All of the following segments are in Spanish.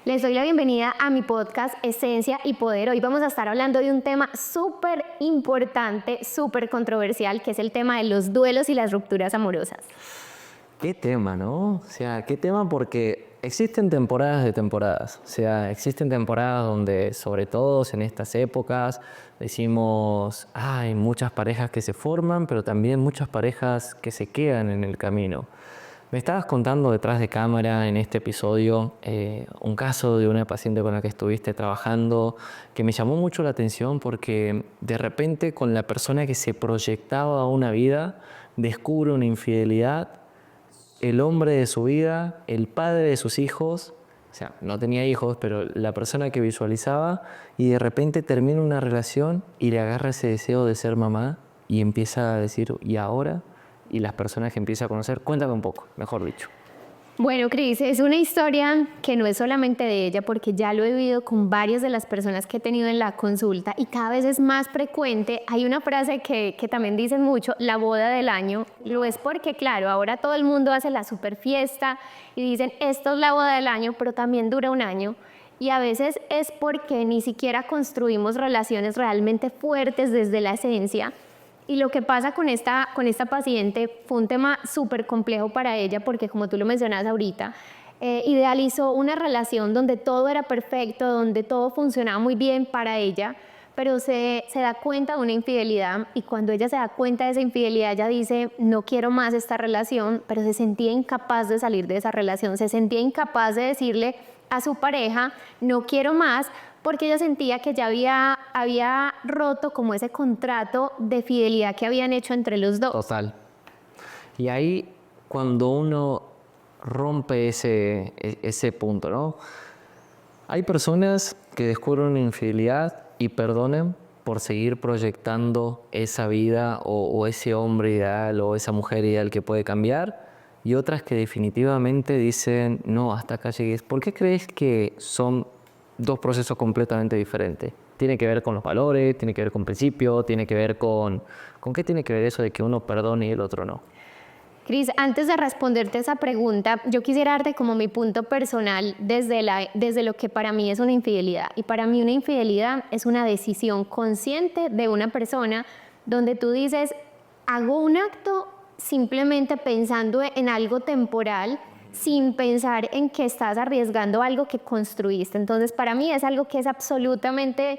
Les doy la bienvenida a mi podcast Esencia y Poder. Hoy vamos a estar hablando de un tema súper importante, súper controversial, que es el tema de los duelos y las rupturas amorosas. Qué tema, ¿no? O sea, qué tema porque existen temporadas de temporadas. O sea, existen temporadas donde, sobre todo en estas épocas, decimos, hay muchas parejas que se forman, pero también muchas parejas que se quedan en el camino. Me estabas contando detrás de cámara en este episodio un caso de una paciente con la que estuviste trabajando que me llamó mucho la atención porque de repente con la persona que se proyectaba a una vida descubre una infidelidad, el hombre de su vida, el padre de sus hijos, o sea, no tenía hijos, pero la persona que visualizaba, y de repente termina una relación y le agarra ese deseo de ser mamá y empieza a decir, ¿y ahora? Y las personas que empieza a conocer, cuéntame un poco, mejor dicho. Bueno, Cris, es una historia que no es solamente de ella, porque ya lo he vivido con varias de las personas que he tenido en la consulta y cada vez es más frecuente. Hay una frase que también dicen mucho, la boda del año. Lo es porque, claro, ahora todo el mundo hace la super fiesta y dicen, esto es la boda del año, pero también dura un año. Y a veces es porque ni siquiera construimos relaciones realmente fuertes desde la esencia. Y lo que pasa con esta paciente fue un tema súper complejo para ella porque, como tú lo mencionas ahorita, idealizó una relación donde todo era perfecto, donde todo funcionaba muy bien para ella, pero se da cuenta de una infidelidad y cuando ella se da cuenta de esa infidelidad, ella dice, no quiero más esta relación, pero se sentía incapaz de salir de esa relación, se sentía incapaz de decirle a su pareja, no quiero más, porque ella sentía que ya había roto como ese contrato de fidelidad que habían hecho entre los dos. Total. Y ahí, cuando uno rompe ese punto, ¿no? Hay personas que descubren una infidelidad y perdonan por seguir proyectando esa vida o ese hombre ideal o esa mujer ideal que puede cambiar, y otras que definitivamente dicen, no, hasta acá llegué. ¿Por qué crees que son dos procesos completamente diferentes? Tiene que ver con los valores, tiene que ver con principios, tiene que ver con qué tiene que ver eso de que uno perdone y el otro no. Cris, antes de responderte esa pregunta, yo quisiera darte como mi punto personal desde lo que para mí es una infidelidad. Y para mí una infidelidad es una decisión consciente de una persona donde tú dices, hago un acto simplemente pensando en algo temporal, sin pensar en que estás arriesgando algo que construiste. Entonces, para mí es algo que es absolutamente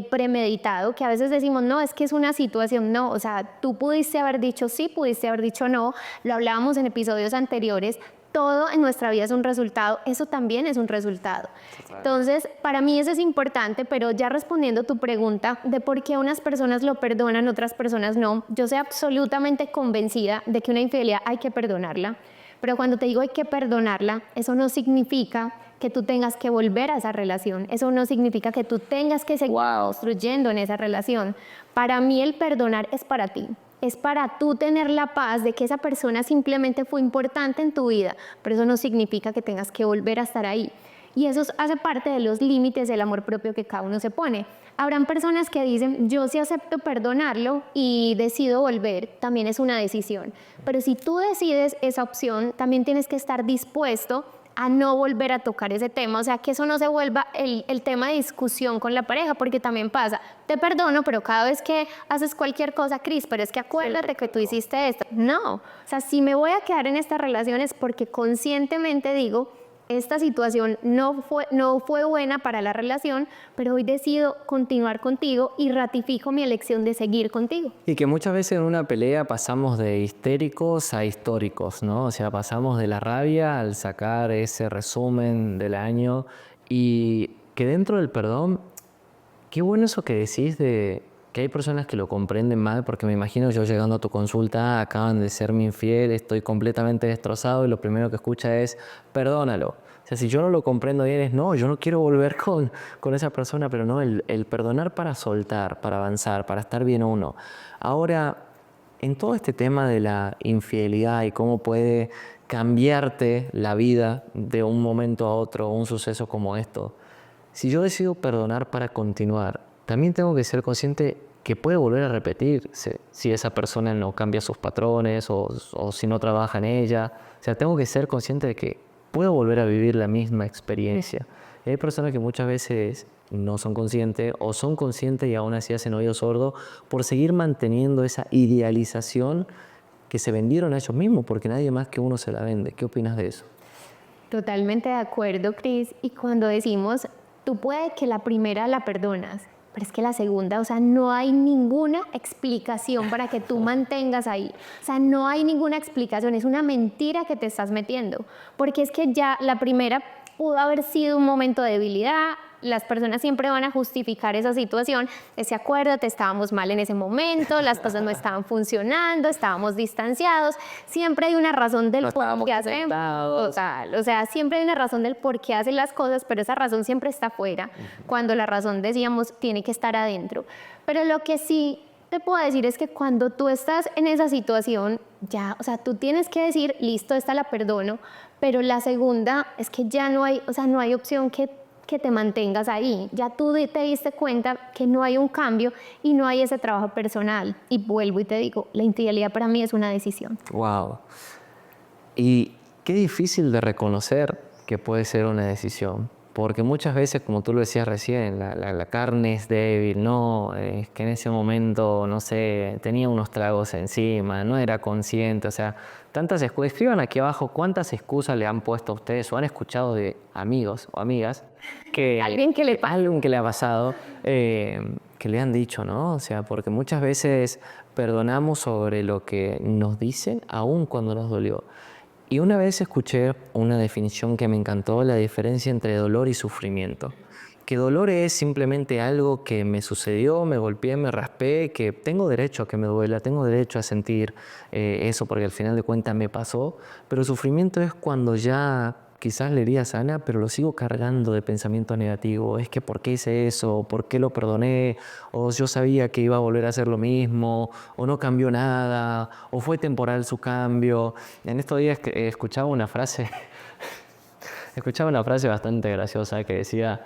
premeditado, que a veces decimos, no, es que es una situación, no, o sea, tú pudiste haber dicho sí, pudiste haber dicho no, lo hablábamos en episodios anteriores, todo en nuestra vida es un resultado, eso también es un resultado. Entonces, para mí eso es importante, pero ya respondiendo tu pregunta de por qué unas personas lo perdonan, otras personas no, yo soy absolutamente convencida de que una infidelidad hay que perdonarla. Pero cuando te digo hay que perdonarla, eso no significa que tú tengas que volver a esa relación. Eso no significa que tú tengas que seguir construyendo en esa relación. Para mí el perdonar es para ti. Es para tú tener la paz de que esa persona simplemente fue importante en tu vida, pero eso no significa que tengas que volver a estar ahí. Y eso hace parte de los límites del amor propio que cada uno se pone. Habrán personas que dicen, yo sí acepto perdonarlo y decido volver, también es una decisión. Pero si tú decides esa opción, también tienes que estar dispuesto a no volver a tocar ese tema, o sea, que eso no se vuelva el tema de discusión con la pareja, porque también pasa, te perdono, pero cada vez que haces cualquier cosa, Cris, pero es que acuérdate que tú hiciste esto. No, o sea, si me voy a quedar en estas relaciones porque conscientemente digo, esta situación no fue buena para la relación, pero hoy decido continuar contigo y ratifico mi elección de seguir contigo. Y que muchas veces en una pelea pasamos de histéricos a históricos, ¿no? O sea, pasamos de la rabia al sacar ese resumen del año y que dentro del perdón, qué bueno eso que decís de que hay personas que lo comprenden mal, porque me imagino yo llegando a tu consulta, acaban de serme infiel, estoy completamente destrozado y lo primero que escucha es, perdónalo. O sea, si yo no lo comprendo bien es, no, yo no quiero volver con esa persona, pero no, el perdonar para soltar, para avanzar, para estar bien uno. Ahora, en todo este tema de la infidelidad y cómo puede cambiarte la vida de un momento a otro, un suceso como esto, si yo decido perdonar para continuar, también tengo que ser consciente que puede volver a repetirse si esa persona no cambia sus patrones o si no trabaja en ella. O sea, tengo que ser consciente de que puedo volver a vivir la misma experiencia. Y hay personas que muchas veces no son conscientes o son conscientes y aún así hacen oído sordo por seguir manteniendo esa idealización que se vendieron a ellos mismos, porque nadie más que uno se la vende. ¿Qué opinas de eso? Totalmente de acuerdo, Cris. Y cuando decimos, tú puede que la primera la perdonas, pero es que la segunda, o sea, no hay ninguna explicación para que tú mantengas ahí. O sea, no hay ninguna explicación, es una mentira que te estás metiendo. Porque es que ya la primera pudo haber sido un momento de debilidad. Las personas siempre van a justificar esa situación. Ese acuérdate, estábamos mal en ese momento, las cosas no estaban funcionando, estábamos distanciados. Siempre hay una razón del por qué hacen. Total, o sea, siempre hay una razón del por qué hacen las cosas, pero esa razón siempre está afuera, cuando la razón, decíamos, tiene que estar adentro. Pero lo que sí te puedo decir es que cuando tú estás en esa situación, ya, o sea, tú tienes que decir, listo, esta la perdono, pero la segunda es que ya no hay, o sea, no hay opción que te mantengas ahí. Ya tú te diste cuenta que no hay un cambio y no hay ese trabajo personal. Y vuelvo y te digo, la infidelidad para mí es una decisión. Wow. Y qué difícil de reconocer que puede ser una decisión. Porque muchas veces, como tú lo decías recién, la carne es débil, ¿no? Es que en ese momento, no sé, tenía unos tragos encima, no era consciente, o sea, tantas excusas. Escriban aquí abajo cuántas excusas le han puesto a ustedes o han escuchado de amigos o amigas que Alguien que le alguien que le ha pasado, que le han dicho, ¿no? O sea, porque muchas veces perdonamos sobre lo que nos dicen, aun cuando nos dolió. Y una vez escuché una definición que me encantó, la diferencia entre dolor y sufrimiento. Que dolor es simplemente algo que me sucedió, me golpeé, me raspé, que tengo derecho a que me duela, tengo derecho a sentir eso porque al final de cuentas me pasó. Pero sufrimiento es cuando ya quizás la herida sana, pero lo sigo cargando de pensamientos negativos. Es que ¿por qué hice eso? ¿Por qué lo perdoné? O yo sabía que iba a volver a hacer lo mismo, o no cambió nada, o fue temporal su cambio. En estos días escuchaba una frase, escuchaba una frase bastante graciosa que decía: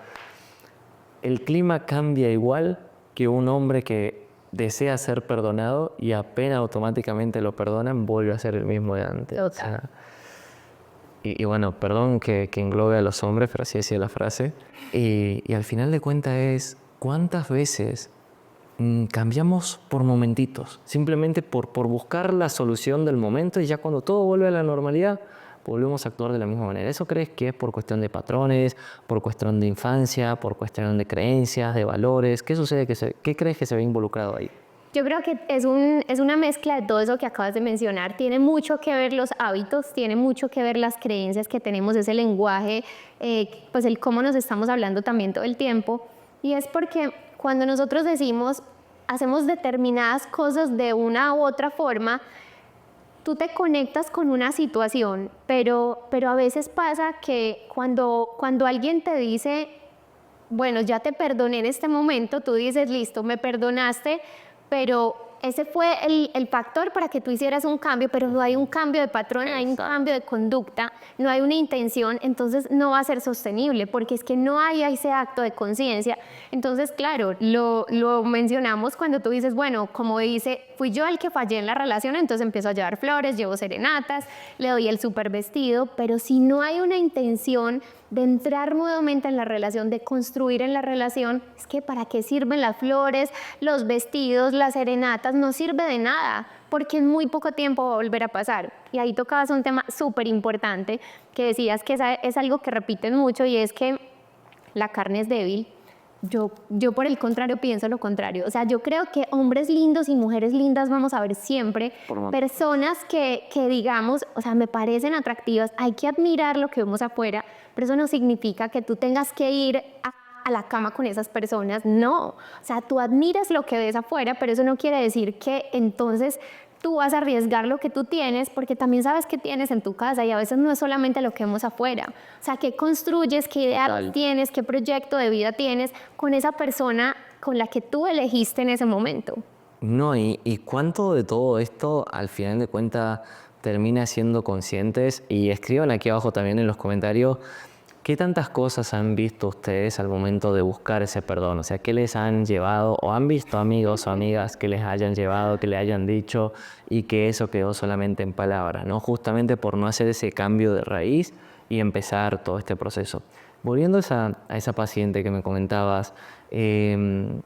el clima cambia igual que un hombre que desea ser perdonado y apenas automáticamente lo perdonan, vuelve a ser el mismo de antes. O sea, y bueno, perdón que englobe a los hombres, pero así decía la frase. Y al final de cuentas es cuántas veces cambiamos por momentitos, simplemente por buscar la solución del momento, y ya cuando todo vuelve a la normalidad, volvemos a actuar de la misma manera. ¿Eso crees que es por cuestión de patrones, por cuestión de infancia, por cuestión de creencias, de valores? ¿Qué sucede? ¿Qué crees que se ve involucrado ahí? Yo creo que es una mezcla de todo eso que acabas de mencionar. Tiene mucho que ver los hábitos, tiene mucho que ver las creencias que tenemos, ese lenguaje, pues el cómo nos estamos hablando también todo el tiempo. Y es porque cuando nosotros decimos, hacemos determinadas cosas de una u otra forma, tú te conectas con una situación, pero a veces pasa que cuando alguien te dice, bueno, ya te perdoné en este momento, tú dices, listo, me perdonaste, pero ese fue el factor para que tú hicieras un cambio, pero no hay un cambio de patrón, no hay un cambio de conducta, no hay una intención, entonces no va a ser sostenible, porque es que no hay ese acto de conciencia. Entonces, claro, lo mencionamos cuando tú dices, bueno, como dice, fui yo el que fallé en la relación, entonces empiezo a llevar flores, llevo serenatas, le doy el súper vestido, pero si no hay una intención de entrar nuevamente en la relación, de construir en la relación, es que ¿para qué sirven las flores, los vestidos, las serenatas? No sirve de nada, porque en muy poco tiempo va a volver a pasar. Y ahí tocabas un tema súper importante, que decías que es algo que repiten mucho, y es que la carne es débil. Yo por el contrario pienso lo contrario. O sea, yo creo que hombres lindos y mujeres lindas vamos a ver siempre. Personas que digamos, o sea, me parecen atractivas, hay que admirar lo que vemos afuera, pero eso no significa que tú tengas que ir a la cama con esas personas. No, o sea, tú admiras lo que ves afuera, pero eso no quiere decir que entonces tú vas a arriesgar lo que tú tienes, porque también sabes que tienes en tu casa, y a veces no es solamente lo que vemos afuera. O sea, ¿qué construyes, qué ideal tienes, qué proyecto de vida tienes con esa persona con la que tú elegiste en ese momento? No, y cuánto de todo esto al final de cuentas termina siendo conscientes. Y escriban aquí abajo también en los comentarios qué tantas cosas han visto ustedes al momento de buscar ese perdón. O sea, qué les han llevado, o han visto amigos o amigas que les hayan llevado, que le hayan dicho, y que eso quedó solamente en palabras, ¿no? Justamente por no hacer ese cambio de raíz y empezar todo este proceso. Volviendo a esa paciente que me comentabas, ¿qué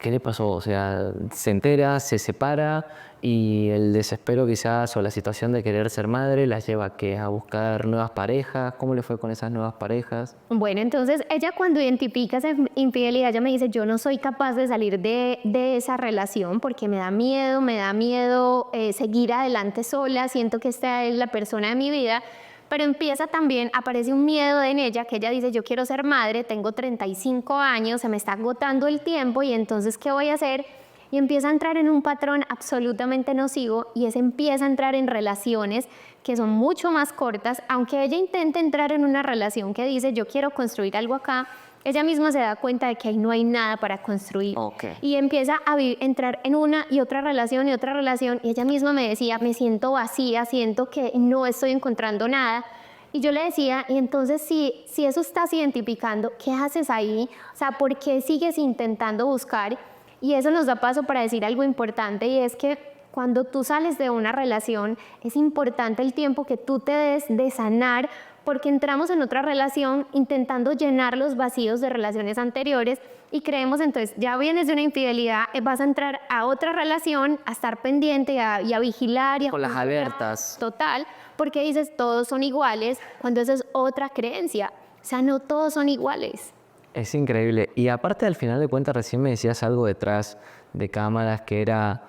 le pasó? O sea, se entera, se separa y el desespero quizás o la situación de querer ser madre la lleva ¿a qué? A buscar nuevas parejas. ¿Cómo le fue con esas nuevas parejas? Bueno, entonces ella cuando identifica esa infidelidad, ella me dice, yo no soy capaz de salir de esa relación porque me da miedo seguir adelante sola, siento que esta es la persona de mi vida, pero empieza también, aparece un miedo en ella que ella dice, yo quiero ser madre, tengo 35 años, se me está agotando el tiempo y entonces, ¿qué voy a hacer? Y empieza a entrar en un patrón absolutamente nocivo y es empieza a entrar en relaciones que son mucho más cortas, aunque ella intente entrar en una relación que dice yo quiero construir algo acá, ella misma se da cuenta de que ahí no hay nada para construir. Okay. Y empieza a entrar en una y otra relación y ella misma me decía, me siento vacía, siento que no estoy encontrando nada. Y yo le decía, y entonces si eso estás identificando, ¿qué haces ahí? O sea, ¿por qué sigues intentando buscar? Y eso nos da paso para decir algo importante y es que cuando tú sales de una relación es importante el tiempo que tú te des de sanar porque entramos en otra relación intentando llenar los vacíos de relaciones anteriores y creemos entonces ya vienes de una infidelidad, vas a entrar a otra relación, a estar pendiente y a vigilar y a Con las alertas. total, porque dices todos son iguales cuando esa es otra creencia, o sea, no todos son iguales. Es increíble. Y aparte, al final de cuentas, recién me decías algo detrás de cámaras que era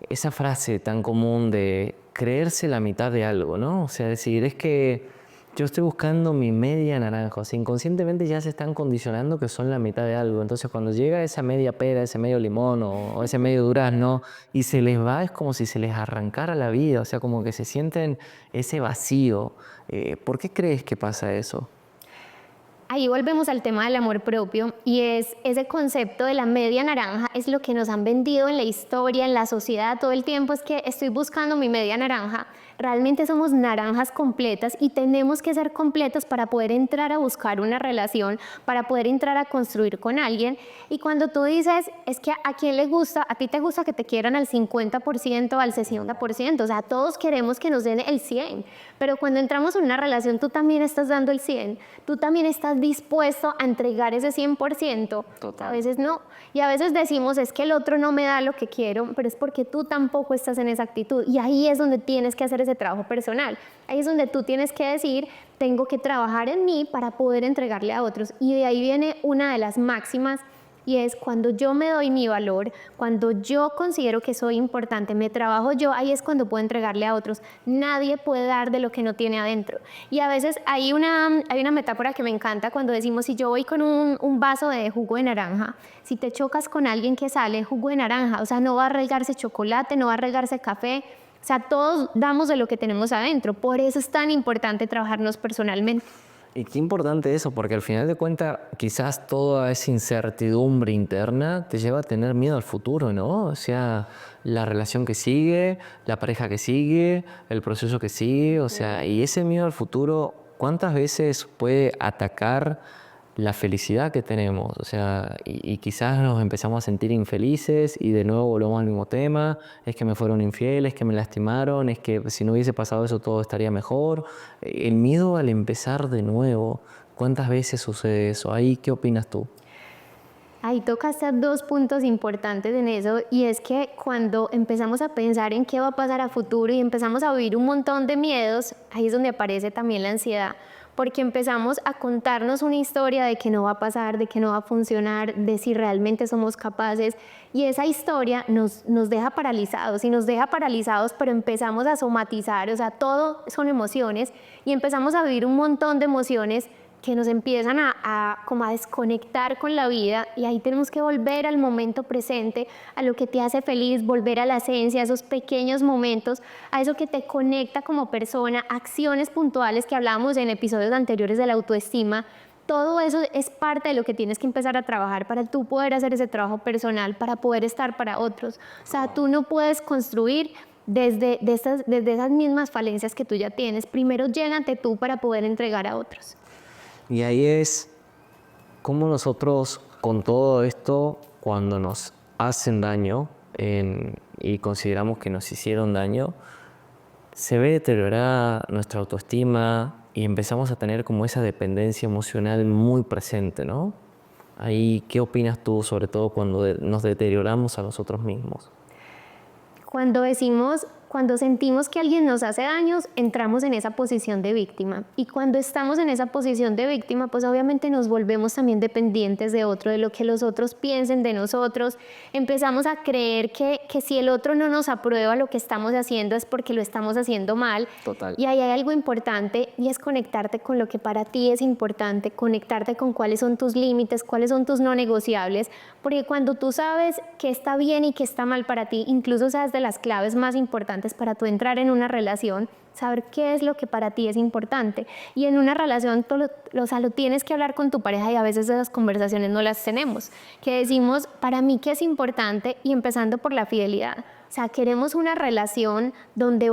esa frase tan común de creerse la mitad de algo, ¿no? O sea, decir, es que yo estoy buscando mi media naranja. O sea, inconscientemente ya se están condicionando que son la mitad de algo. Entonces, cuando llega esa media pera, ese medio limón o ese medio durazno y se les va, es como si se les arrancara la vida. O sea, como que se sienten ese vacío. ¿Por qué crees que pasa eso? Ahí volvemos al tema del amor propio y es ese concepto de la media naranja, es lo que nos han vendido en la historia, en la sociedad todo el tiempo, es que estoy buscando mi media naranja. Realmente somos naranjas completas y tenemos que ser completos para poder entrar a buscar una relación, para poder entrar a construir con alguien. Y cuando tú dices, es que a quién le gusta, a ti te gusta que te quieran al 50%, al 60%, o sea, todos queremos que nos den el 100%, pero cuando entramos en una relación tú también estás dando el 100%, tú también estás dispuesto a entregar ese 100%. Total. A veces no. Y a veces decimos, es que el otro no me da lo que quiero, pero es porque tú tampoco estás en esa actitud. Y ahí es donde tienes que hacer ese trabajo personal. Ahí es donde tú tienes que decir, tengo que trabajar en mí para poder entregarle a otros. Y de ahí viene una de las máximas y es cuando yo me doy mi valor, cuando yo considero que soy importante, me trabajo yo, ahí es cuando puedo entregarle a otros. Nadie puede dar de lo que no tiene adentro. Y a veces hay una metáfora que me encanta cuando decimos, si yo voy con un vaso de jugo de naranja, si te chocas con alguien que sale jugo de naranja, o sea, no va a regarse chocolate, no va a regarse café, o sea, todos damos de lo que tenemos adentro. Por eso es tan importante trabajarnos personalmente. Y qué importante eso, porque al final de cuentas quizás toda esa incertidumbre interna te lleva a tener miedo al futuro, ¿no? O sea, la relación que sigue, la pareja que sigue, el proceso que sigue, o sea, y ese miedo al futuro, ¿cuántas veces puede atacar la felicidad que tenemos? O sea, y quizás nos empezamos a sentir infelices y de nuevo volvemos al mismo tema, es que me fueron infieles, es que me lastimaron, es que si no hubiese pasado eso todo estaría mejor. El miedo al empezar de nuevo, ¿cuántas veces sucede eso? Ahí, ¿qué opinas tú? Ahí tocaste dos puntos importantes en eso y es que cuando empezamos a pensar en qué va a pasar a futuro y empezamos a vivir un montón de miedos, ahí es donde aparece también la ansiedad, porque empezamos a contarnos una historia de que no va a pasar, de que no va a funcionar, de si realmente somos capaces y esa historia nos deja paralizados y nos deja paralizados, pero empezamos a somatizar, o sea, todo son emociones y empezamos a vivir un montón de emociones que nos empiezan como a desconectar con la vida y ahí tenemos que volver al momento presente, a lo que te hace feliz, volver a la esencia, a esos pequeños momentos, a eso que te conecta como persona, acciones puntuales que hablábamos en episodios anteriores de la autoestima. Todo eso es parte de lo que tienes que empezar a trabajar para tú poder hacer ese trabajo personal, para poder estar para otros. O sea, tú no puedes construir desde esas mismas falencias que tú ya tienes. Primero llégate tú para poder entregar a otros. Y ahí es cómo nosotros con todo esto, cuando nos hacen daño y consideramos que nos hicieron daño, se ve deteriorada nuestra autoestima y empezamos a tener como esa dependencia emocional muy presente, ¿no? Ahí, ¿qué opinas tú, sobre todo cuando nos deterioramos a nosotros mismos? Cuando sentimos que alguien nos hace daños, entramos en esa posición de víctima. Y cuando estamos en esa posición de víctima, pues obviamente nos volvemos también dependientes de otro, de lo que los otros piensen de nosotros. Empezamos a creer que si el otro no nos aprueba lo que estamos haciendo es porque lo estamos haciendo mal. Total. Y ahí hay algo importante y es conectarte con lo que para ti es importante, conectarte con cuáles son tus límites, cuáles son tus no negociables, porque cuando tú sabes qué está bien y qué está mal para ti, incluso sabes de las claves más importantes para tú entrar en una relación, saber qué es lo que para ti es importante. Y en una relación lo tienes que hablar con tu pareja y a veces esas conversaciones no las tenemos. Que decimos, para mí qué es importante y empezando por la fidelidad. O sea, queremos una relación donde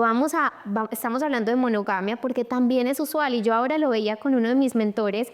estamos hablando de monogamia porque también es usual y yo ahora lo veía con uno de mis mentores,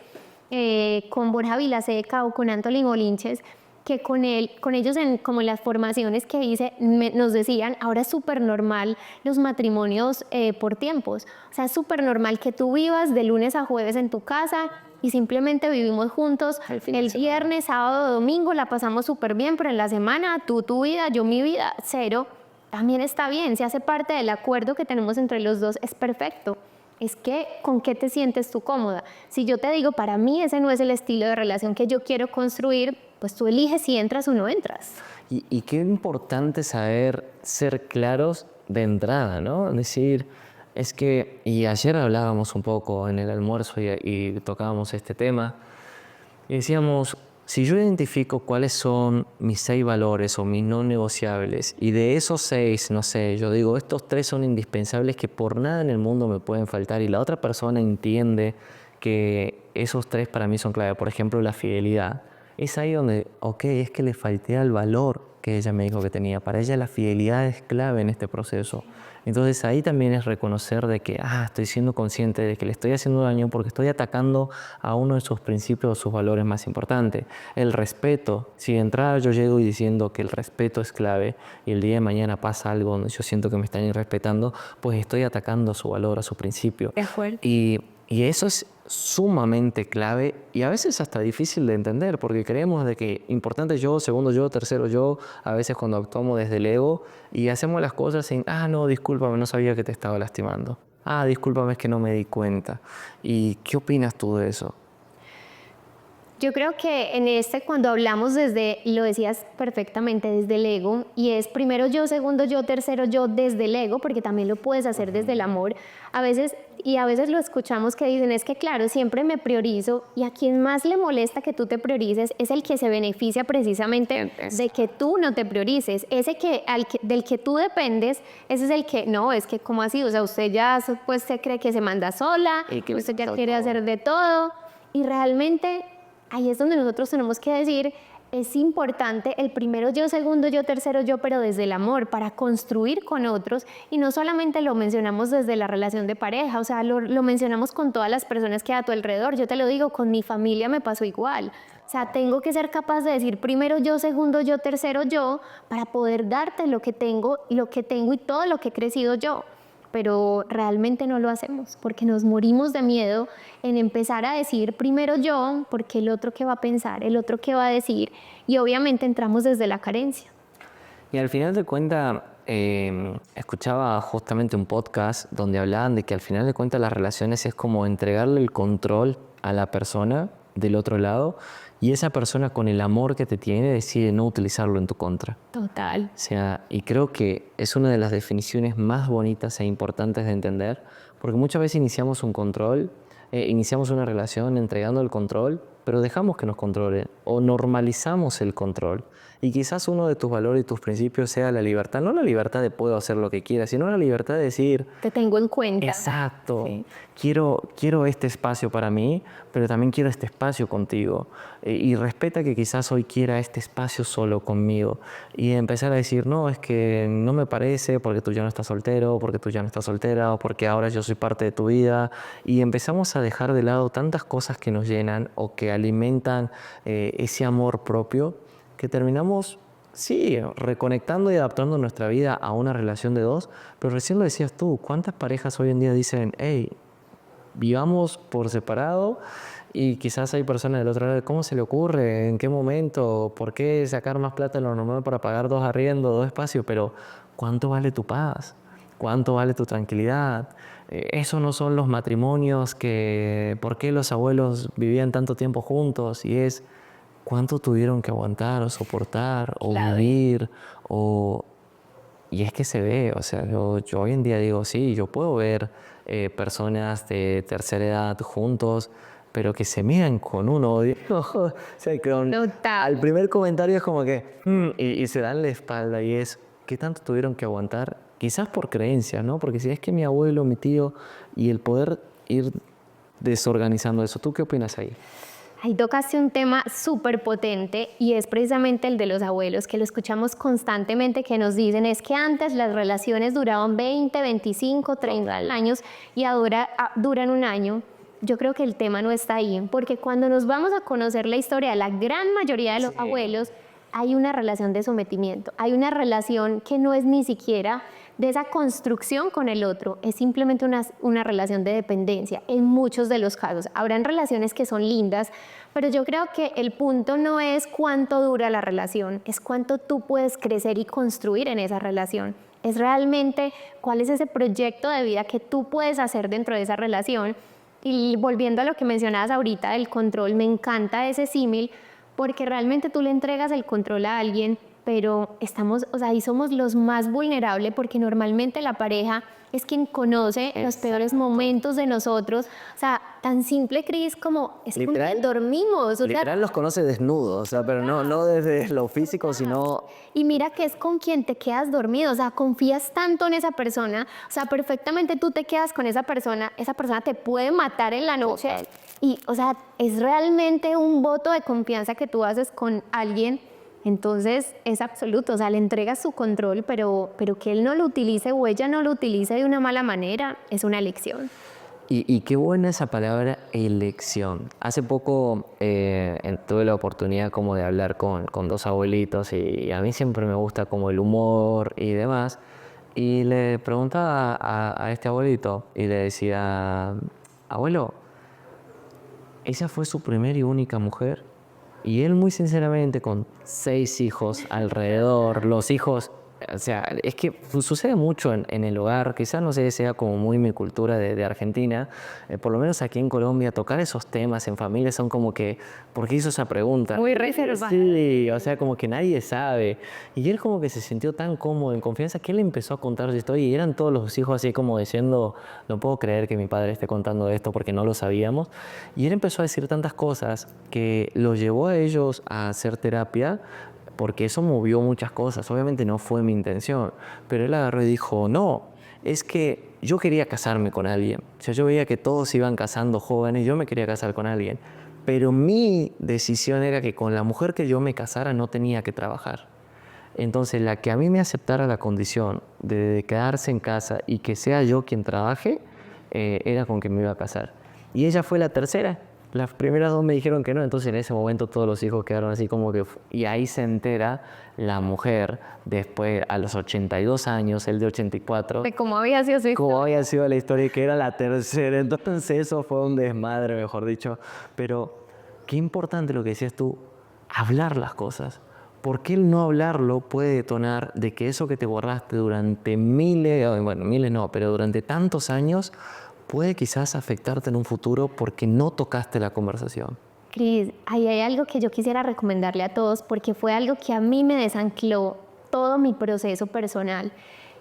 con Borja Vilaseca o con Antolín Bolinches, que con ellos como en las formaciones que hice nos decían, ahora es súper normal los matrimonios por tiempos. O sea, es súper normal que tú vivas de lunes a jueves en tu casa y simplemente vivimos juntos el viernes, sábado, domingo, la pasamos súper bien, pero en la semana tú tu vida, yo mi vida, cero. También está bien, si hace parte del acuerdo que tenemos entre los dos, es perfecto. Es que, ¿con qué te sientes tú cómoda? Si yo te digo, para mí ese no es el estilo de relación que yo quiero construir, pues tú eliges si entras o no entras. Y qué importante saber ser claros de entrada, ¿no? Es decir, es que, y ayer hablábamos un poco en el almuerzo y tocábamos este tema, y decíamos, si yo identifico cuáles son mis 6 valores o mis no negociables, y de esos 6, no sé, yo digo, estos 3 son indispensables que por nada en el mundo me pueden faltar, y la otra persona entiende que esos 3 para mí son clave, por ejemplo, la fidelidad, es ahí donde, ok, es que le falté al valor que ella me dijo que tenía. Para ella la fidelidad es clave en este proceso. Entonces ahí también es reconocer de que estoy siendo consciente de que le estoy haciendo daño porque estoy atacando a uno de sus principios o sus valores más importantes. El respeto. Si de entrada yo llego y diciendo que el respeto es clave y el día de mañana pasa algo donde yo siento que me están irrespetando, pues estoy atacando a su valor, a su principio. De acuerdo. Y eso es sumamente clave y a veces hasta difícil de entender porque creemos de que importante yo, segundo yo, tercero yo, a veces cuando actuamos desde el ego y hacemos las cosas sin, no, discúlpame, no sabía que te estaba lastimando. Discúlpame, es que no me di cuenta. ¿Y qué opinas tú de eso? Yo creo que cuando hablamos lo decías perfectamente, desde el ego, y es primero yo, segundo yo, tercero yo, desde el ego, porque también lo puedes hacer desde el amor. A veces lo escuchamos que dicen, es que claro, siempre me priorizo, y a quien más le molesta que tú te priorices es el que se beneficia precisamente de que tú no te priorices. Del que tú dependes, ese es el que, no, es que ¿cómo así? O sea, usted ya pues se cree que se manda sola, usted ya quiere hacer de todo, y realmente ahí es donde nosotros tenemos que decir, es importante el primero yo, segundo yo, tercero yo, pero desde el amor, para construir con otros, y no solamente lo mencionamos desde la relación de pareja, o sea, lo mencionamos con todas las personas que hay a tu alrededor. Yo te lo digo, con mi familia me pasó igual. O sea, tengo que ser capaz de decir primero yo, segundo yo, tercero yo, para poder darte lo que tengo y todo lo que he crecido yo. Pero realmente no lo hacemos porque nos morimos de miedo en empezar a decir primero yo, porque el otro qué va a pensar, el otro qué va a decir, y obviamente entramos desde la carencia. Y al final de cuentas, escuchaba justamente un podcast donde hablaban de que al final de cuentas las relaciones es como entregarle el control a la persona del otro lado y esa persona con el amor que te tiene decide no utilizarlo en tu contra. Total. O sea, y creo que es una de las definiciones más bonitas e importantes de entender, porque muchas veces iniciamos un control, iniciamos una relación entregando el control, pero dejamos que nos controlen o normalizamos el control. Y quizás uno de tus valores y tus principios sea la libertad, no la libertad de puedo hacer lo que quiera, sino la libertad de decir, te tengo en cuenta. Exacto, sí. Quiero este espacio para mí, pero también quiero este espacio contigo. Y respeta que quizás hoy quiera este espacio solo conmigo. Y empezar a decir, no, es que no me parece porque tú ya no estás soltero, porque tú ya no estás soltera, o porque ahora yo soy parte de tu vida. Y empezamos a dejar de lado tantas cosas que nos llenan o que alimentan ese amor propio, que terminamos, sí, reconectando y adaptando nuestra vida a una relación de dos, pero recién lo decías tú, ¿cuántas parejas hoy en día dicen, hey, vivamos por separado. Y quizás hay personas del otro lado, ¿cómo se le ocurre? ¿En qué momento? ¿Por qué sacar más plata de lo normal para pagar 2 arriendos, 2 espacios? Pero ¿cuánto vale tu paz? ¿Cuánto vale tu tranquilidad? Eso no son los matrimonios que... ¿Por qué los abuelos vivían tanto tiempo juntos? Y es cuánto tuvieron que aguantar o soportar o vivir o... Y es que se ve, o sea, yo hoy en día digo, sí, yo puedo ver personas de tercera edad juntos, pero que se miran con un odio. O sea, al Total. primer comentario es como que, y se dan la espalda y es, ¿qué tanto tuvieron que aguantar? Quizás por creencia, ¿no? Porque si es que mi abuelo, mi tío, y el poder ir desorganizando eso, ¿tú qué opinas ahí? Ahí tocaste un tema súper potente y es precisamente el de los abuelos, que lo escuchamos constantemente, que nos dicen es que antes las relaciones duraban 20, 25, 30 años y ahora duran un año. Yo creo que el tema no está ahí, porque cuando nos vamos a conocer la historia de la gran mayoría de los abuelos, hay una relación de sometimiento, hay una relación que no es ni siquiera de esa construcción con el otro, es simplemente una relación de dependencia en muchos de los casos. Habrán relaciones que son lindas, pero yo creo que el punto no es cuánto dura la relación, es cuánto tú puedes crecer y construir en esa relación. Es realmente cuál es ese proyecto de vida que tú puedes hacer dentro de esa relación. Y volviendo a lo que mencionabas ahorita del control, me encanta ese símil porque realmente tú le entregas el control a alguien, pero estamos, o sea, ahí somos los más vulnerables porque normalmente la pareja es quien conoce los peores momentos de nosotros. O sea, tan simple, Cris, como es con quien dormimos. O sea, Literal los conoce desnudos, o sea, pero no desde lo físico, sino... y mira que es con quien te quedas dormido, o sea, confías tanto en esa persona, o sea, perfectamente tú te quedas con esa persona te puede matar en la noche. Y, o sea, es realmente un voto de confianza que tú haces con alguien, entonces es absoluto, o sea, le entregas su control, pero que él no lo utilice o ella no lo utilice de una mala manera, es una elección. Y qué buena esa palabra elección. Hace poco tuve la oportunidad como de hablar con 2 abuelitos y a mí siempre me gusta como el humor y demás. Y le preguntaba a este abuelito y le decía, abuelo, ella fue su primera y única mujer. Y él muy sinceramente con 6 hijos alrededor, los hijos, o sea, es que sucede mucho en el hogar, quizás no sé, sea como muy mi cultura de Argentina, por lo menos aquí en Colombia, tocar esos temas en familia son como que, ¿por qué hizo esa pregunta? Muy reservada. Sí, o sea, como que nadie sabe. Y él como que se sintió tan cómodo, en confianza, que él empezó a contar su historia y eran todos los hijos así como diciendo, no puedo creer que mi padre esté contando esto porque no lo sabíamos. Y él empezó a decir tantas cosas que lo llevó a ellos a hacer terapia porque eso movió muchas cosas. Obviamente no fue mi intención, pero él agarró y dijo, no, es que yo quería casarme con alguien. O sea, yo veía que todos se iban casando jóvenes, yo me quería casar con alguien. Pero mi decisión era que con la mujer que yo me casara no tenía que trabajar. Entonces, la que a mí me aceptara la condición de quedarse en casa y que sea yo quien trabaje, era con que me iba a casar. Y ella fue la tercera. Las primeras 2 me dijeron que no, entonces en ese momento todos los hijos quedaron así como que... Y ahí se entera la mujer, después a los 82 años, él de 84, De cómo había sido su historia. cómo había sido la historia y que era la tercera. Entonces eso fue un desmadre, mejor dicho. Pero qué importante lo que decías tú, hablar las cosas. Porque el no hablarlo puede detonar de que eso que te guardaste durante miles, bueno, miles no, pero durante tantos años, puede quizás afectarte en un futuro porque no tocaste la conversación. Cris, ahí hay algo que yo quisiera recomendarle a todos porque fue algo que a mí me desancló todo mi proceso personal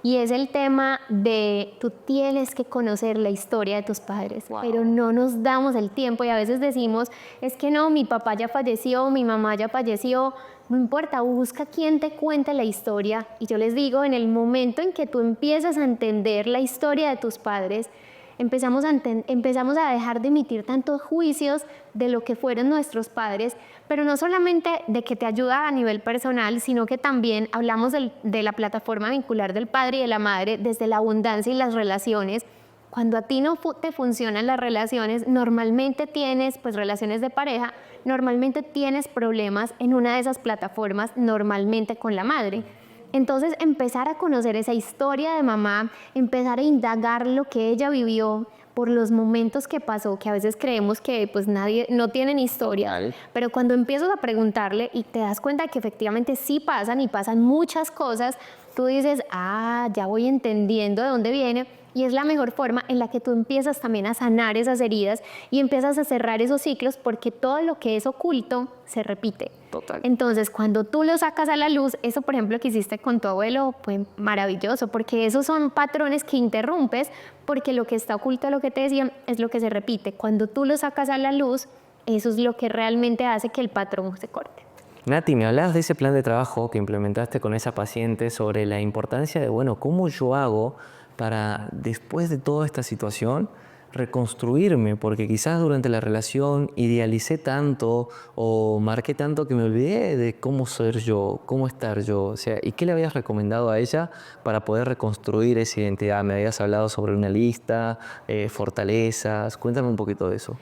y es el tema de tú tienes que conocer la historia de tus padres, pero no nos damos el tiempo y a veces decimos, es que no, mi papá ya falleció, mi mamá ya falleció, no importa, busca quien te cuente la historia y yo les digo, en el momento en que tú empiezas a entender la historia de tus padres, empezamos a dejar de emitir tantos juicios de lo que fueron nuestros padres, pero no solamente de que te ayuda a nivel personal, sino que también hablamos de la plataforma vincular del padre y de la madre desde la abundancia y las relaciones. Cuando a ti no te funcionan las relaciones, normalmente tienes pues relaciones de pareja, normalmente tienes problemas en una de esas plataformas, normalmente con la madre. Entonces, empezar a conocer esa historia de mamá, empezar a indagar lo que ella vivió, por los momentos que pasó, que a veces creemos que pues nadie, no tienen historia, Vale. pero cuando empiezas a preguntarle y te das cuenta que efectivamente sí pasan y pasan muchas cosas, tú dices, ah, ya voy entendiendo de dónde viene. Y es la mejor forma en la que tú empiezas también a sanar esas heridas y empiezas a cerrar esos ciclos, porque todo lo que es oculto se repite. Total. Entonces, cuando tú lo sacas a la luz, eso por ejemplo que hiciste con tu abuelo fue maravilloso, porque esos son patrones que interrumpes, porque lo que está oculto, lo que te decía, es lo que se repite. Cuando tú lo sacas a la luz, eso es lo que realmente hace que el patrón se corte. Nati, me hablabas de ese plan de trabajo que implementaste con esa paciente sobre la importancia de, bueno, cómo yo hago para, después de toda esta situación, reconstruirme, porque quizás durante la relación idealicé tanto o marqué tanto que me olvidé de cómo ser yo, cómo estar yo. O sea, ¿y qué le habías recomendado a ella para poder reconstruir esa identidad? Me habías hablado sobre una lista, fortalezas. Cuéntame un poquito de eso.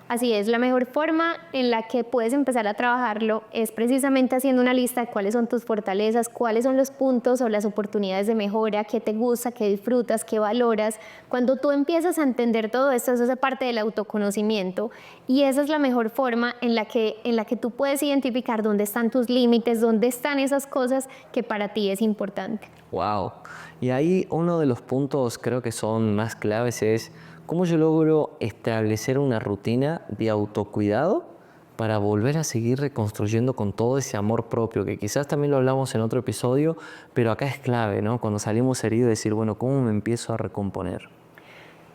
Así es, la mejor forma en la que puedes empezar a trabajarlo es precisamente haciendo una lista de cuáles son tus fortalezas, cuáles son los puntos o las oportunidades de mejora, qué te gusta, qué disfrutas, qué valoras. Cuando tú empiezas a entender todo esto, eso es parte del autoconocimiento, y esa es la mejor forma en la que tú puedes identificar dónde están tus límites, dónde están esas cosas que para ti es importante. Wow. Y ahí uno de los puntos creo que son más claves es cómo yo logro establecer una rutina de autocuidado para volver a seguir reconstruyendo con todo ese amor propio, que quizás también lo hablamos en otro episodio, pero acá es clave, ¿no? Cuando salimos heridos, decir, bueno, ¿cómo me empiezo a recomponer?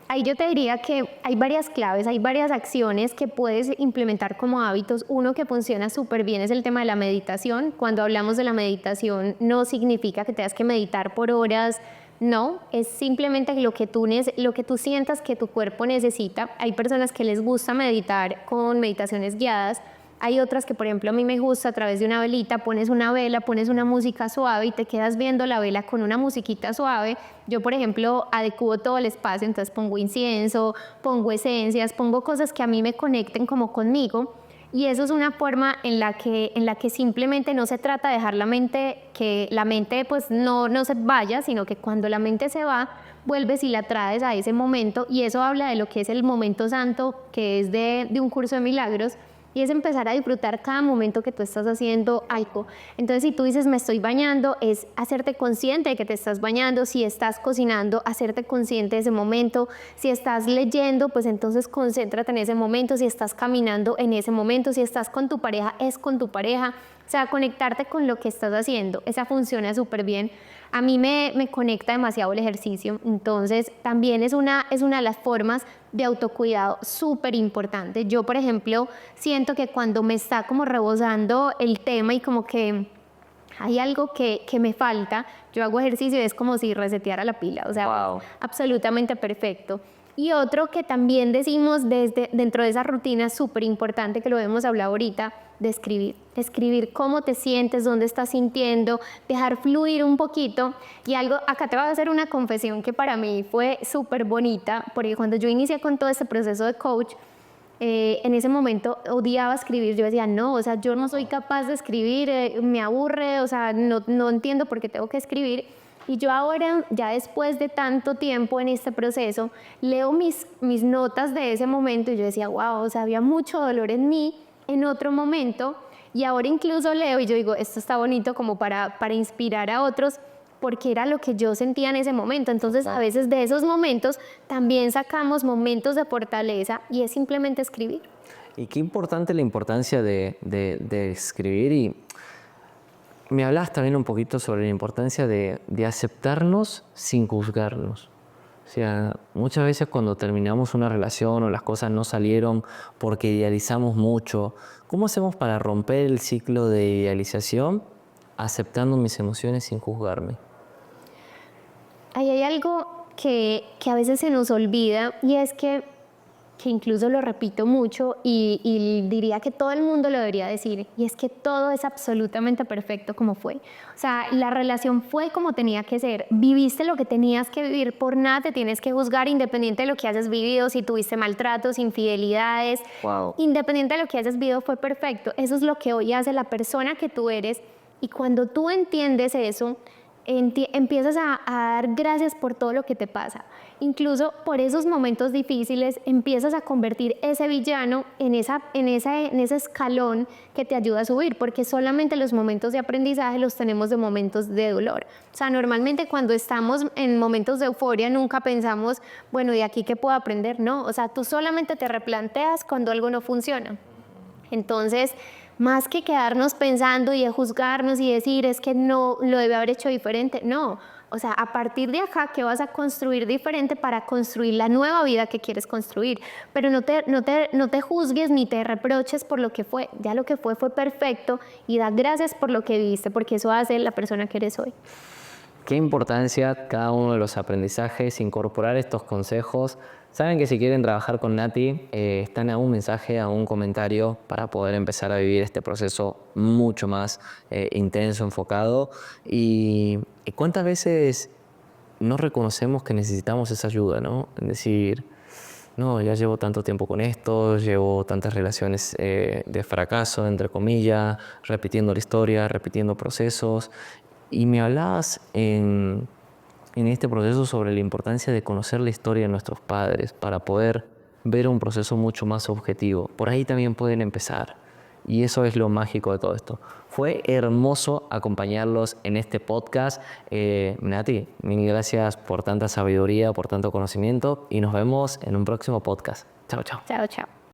Ahí yo te diría que hay varias claves, hay varias acciones que puedes implementar como hábitos. Uno que funciona súper bien es el tema de la meditación. Cuando hablamos de la meditación no significa que tengas que meditar por horas, no, es simplemente lo que tú sientas que tu cuerpo necesita. Hay personas que les gusta meditar con meditaciones guiadas. Hay otras que, por ejemplo, a mí me gusta a través de una velita, pones una vela, pones una música suave y te quedas viendo la vela con una musiquita suave. Yo, por ejemplo, adecuo todo el espacio, entonces pongo incienso, pongo esencias, pongo cosas que a mí me conecten como conmigo. Y eso es una forma en la que simplemente no se trata de dejar la mente, que la mente pues no se vaya, sino que cuando la mente se va, vuelves y la traes a ese momento, y eso habla de lo que es el momento santo, que es de un curso de milagros, y es empezar a disfrutar cada momento que tú estás haciendo algo. Entonces, si tú dices, me estoy bañando, es hacerte consciente de que te estás bañando. Si estás cocinando, hacerte consciente de ese momento. Si estás leyendo, pues entonces concéntrate en ese momento. Si estás caminando, en ese momento. Si estás con tu pareja, es con tu pareja. O sea, conectarte con lo que estás haciendo. Esa funciona súper bien. A mí me conecta demasiado el ejercicio, entonces también es una de las formas de autocuidado súper importante. Yo, por ejemplo, siento que cuando me está como rebosando el tema y como que hay algo que me falta, yo hago ejercicio y es como si reseteara la pila, o sea, Wow. absolutamente perfecto. Y otro que también decimos dentro de esa rutina súper importante, que lo hemos hablado ahorita, de escribir cómo te sientes, dónde estás sintiendo, dejar fluir un poquito. Y algo, acá te voy a hacer una confesión que para mí fue súper bonita, porque cuando yo inicié con todo este proceso de coach, en ese momento odiaba escribir. Yo decía, no, o sea, yo no soy capaz de escribir, me aburre, o sea, no entiendo por qué tengo que escribir. Y yo ahora, ya después de tanto tiempo en este proceso, leo mis notas de ese momento y yo decía, wow, o sea, había mucho dolor en mí en otro momento, y ahora incluso leo y yo digo, esto está bonito como para inspirar a otros, porque era lo que yo sentía en ese momento. Entonces, a veces de esos momentos también sacamos momentos de fortaleza, y es simplemente escribir. Y qué importante la importancia de escribir. Y me hablas también un poquito sobre la importancia de aceptarnos sin juzgarnos. O sea, muchas veces cuando terminamos una relación o las cosas no salieron porque idealizamos mucho, ¿cómo hacemos para romper el ciclo de idealización aceptando mis emociones sin juzgarme? Ahí hay algo que a veces se nos olvida, y es que incluso lo repito mucho y diría que todo el mundo lo debería decir, y es que todo es absolutamente perfecto como fue. O sea, la relación fue como tenía que ser, viviste lo que tenías que vivir, por nada te tienes que juzgar, independiente de lo que hayas vivido, si tuviste maltratos, infidelidades, Wow. independiente de lo que hayas vivido, fue perfecto. Eso es lo que hoy hace la persona que tú eres, y cuando tú entiendes eso, empiezas a dar gracias por todo lo que te pasa. Incluso por esos momentos difíciles empiezas a convertir ese villano en ese escalón que te ayuda a subir, porque solamente los momentos de aprendizaje los tenemos de momentos de dolor. O sea, normalmente cuando estamos en momentos de euforia nunca pensamos, bueno, ¿de aquí qué puedo aprender? No, o sea, tú solamente te replanteas cuando algo no funciona. Entonces, más que quedarnos pensando y de juzgarnos y decir es que no lo debe haber hecho diferente, no. O sea, a partir de acá, ¿qué vas a construir diferente para construir la nueva vida que quieres construir? Pero no te juzgues ni te reproches por lo que fue. Ya lo que fue perfecto y da gracias por lo que viviste, porque eso hace la persona que eres hoy. Qué importancia cada uno de los aprendizajes, incorporar estos consejos. Saben que si quieren trabajar con Nati, están a un mensaje, a un comentario para poder empezar a vivir este proceso mucho más intenso, enfocado. Y cuántas veces no reconocemos que necesitamos esa ayuda, ¿no? Es decir, no, ya llevo tanto tiempo con esto, llevo tantas relaciones de fracaso, entre comillas, repitiendo la historia, repitiendo procesos. Y me hablabas en este proceso sobre la importancia de conocer la historia de nuestros padres para poder ver un proceso mucho más objetivo. Por ahí también pueden empezar. Y eso es lo mágico de todo esto. Fue hermoso acompañarlos en este podcast. Nati, mil gracias por tanta sabiduría, por tanto conocimiento y nos vemos en un próximo podcast. Chao, chao. Chao, chao.